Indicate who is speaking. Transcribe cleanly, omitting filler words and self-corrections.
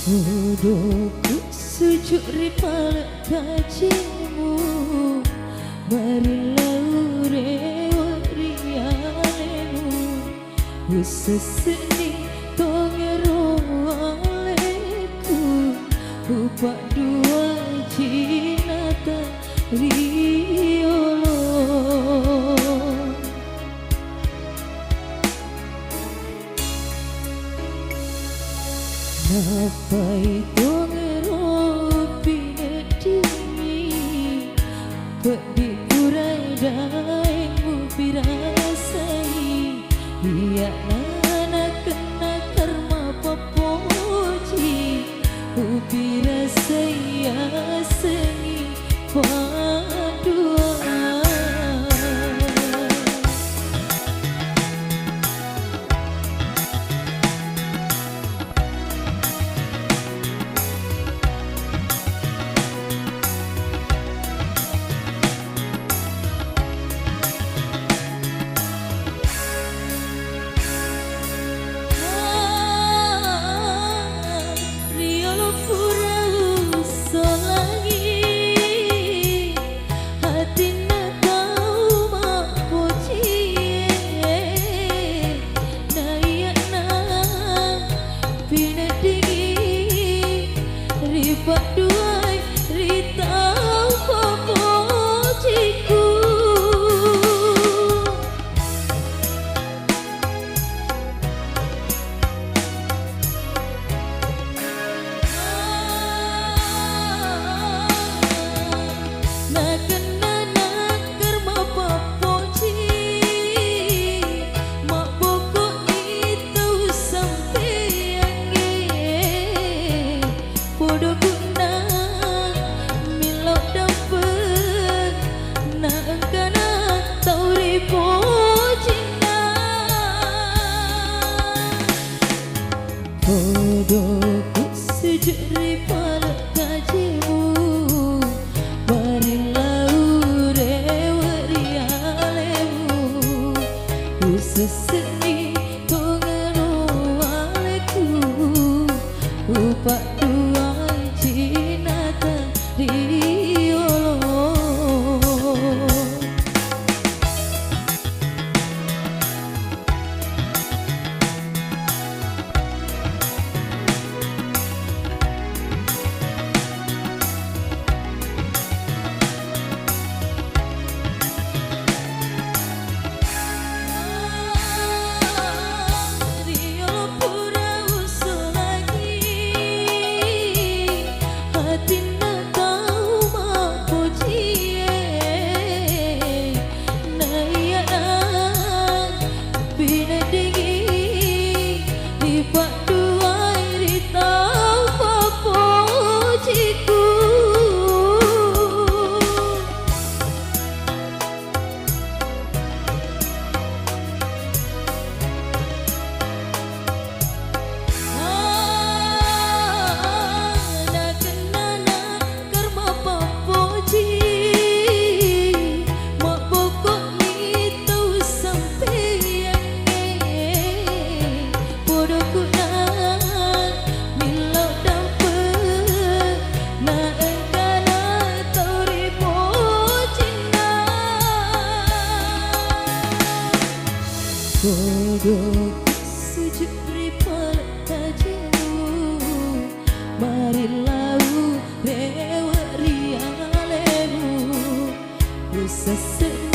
Speaker 1: Bodohku sujud ripal kajimu, marilah urewari alemu, useseni tongero aleku, upak dua jinata riolo. Napa itu ngeropi ngedini, pedi kurai daengmu pirasai, iya nana kena karma papoji, upirasai asengi padua. Bodohku sujud ripal kajimu, marilah urewari alemu, useseni tongero aleku, upak dua jinata riolo. Bodohku sujud ripal kajimu, marilah urewari alemu, useseni